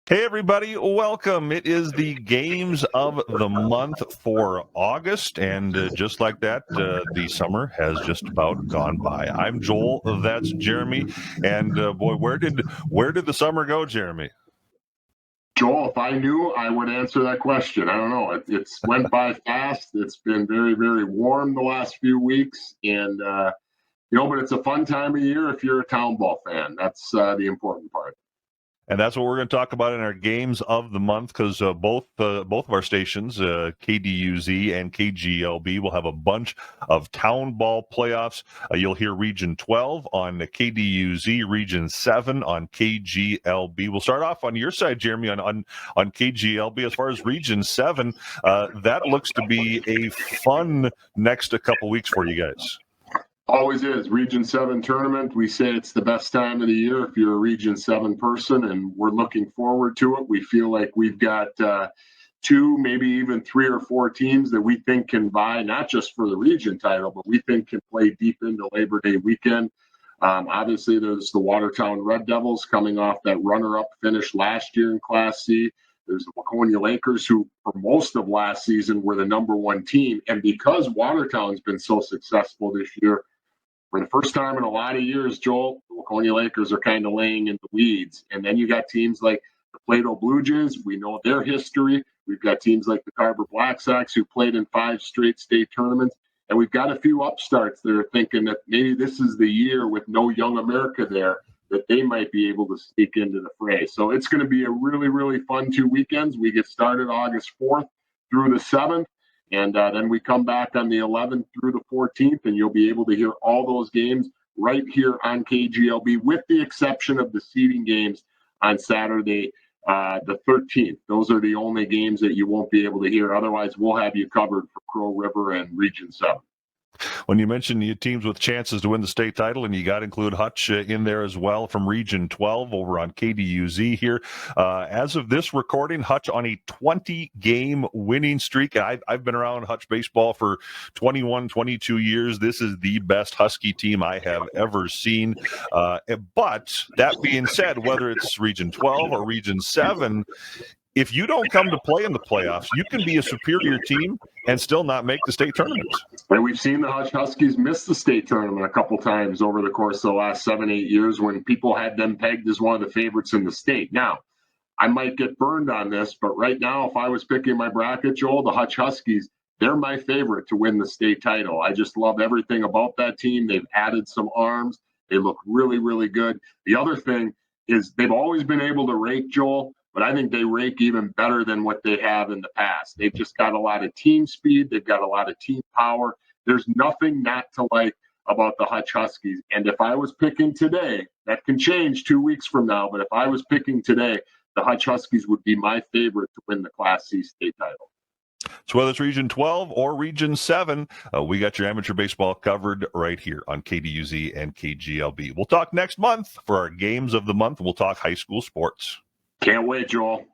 Hey, everybody, welcome. It is the games of the month for August, and just like that, the summer has just about gone by. I'm Joel, that's Jeremy, and boy, where did the summer go, Jeremy? Joel, if I knew, I would answer that question. I don't know. It's went by fast. It's been very, very warm the last few weeks, and but it's a fun time of year if you're a town ball fan. That's the important part. And that's what we're going to talk about in our games of the month, because both of our stations, KDUZ and KGLB, will have a bunch of town ball playoffs. You'll hear Region 12 on KDUZ, Region 7 on KGLB. We'll start off on your side, Jeremy, on KGLB. As far as Region 7, that looks to be a fun next couple weeks for you guys. Always is. Region 7 tournament. We say it's the best time of the year if you're a Region 7 person, and we're looking forward to it. We feel like we've got two, maybe even three or four teams that we think can vie, not just for the region title, but we think can play deep into Labor Day weekend. Obviously, there's the Watertown Red Devils coming off that runner-up finish last year in Class C. There's the Waconia Lakers, who for most of last season were the number one team. And because Watertown's been so successful this year, for the first time in a lot of years, Joel, the Waconia Lakers are kind of laying in the weeds. And then you got teams like the Plato Blue Jays. We know their history. We've got teams like the Carver Black Sox, who played in 5 straight state tournaments. And we've got a few upstarts that are thinking that maybe this is the year with no Young America there, that they might be able to sneak into the fray. So it's going to be a really, really fun 2 weekends. We get started August 4th through the 7th. And then we come back on the 11th through the 14th, and you'll be able to hear all those games right here on KGLB, with the exception of the seeding games on Saturday, the 13th. Those are the only games that you won't be able to hear. Otherwise, we'll have you covered for Crow River and Region 7. When you mentioned the teams with chances to win the state title, and you got to include Hutch in there as well from Region 12 over on KDUZ here. As of this recording, Hutch on a 20-game winning streak. I've been around Hutch baseball for 21, 22 years. This is the best Husky team I have ever seen. But that being said, whether it's Region 12 or Region 7, if you don't come to play in the playoffs, you can be a superior team and still not make the state tournament. And we've seen the Hutch Huskies miss the state tournament a couple times over the course of the last 7-8 years, when people had them pegged as one of the favorites in the state. Now, I might get burned on this, but right now, if I was picking my bracket, Joel, the Hutch Huskies, they're my favorite to win the state title. I just love everything about that team. They've added some arms. They look really, really good. The other thing is they've always been able to rake, Joel, but I think they rake even better than what they have in the past. They've just got a lot of team speed. They've got a lot of team power. There's nothing not to like about the Hutch Huskies. And if I was picking today, that can change 2 weeks from now, but if I was picking today, the Hutch Huskies would be my favorite to win the Class C state title. So whether it's Region 12 or Region 7, we got your amateur baseball covered right here on KDUZ and KGLB. We'll talk next month for our games of the month. We'll talk high school sports. Can't wait, Joel.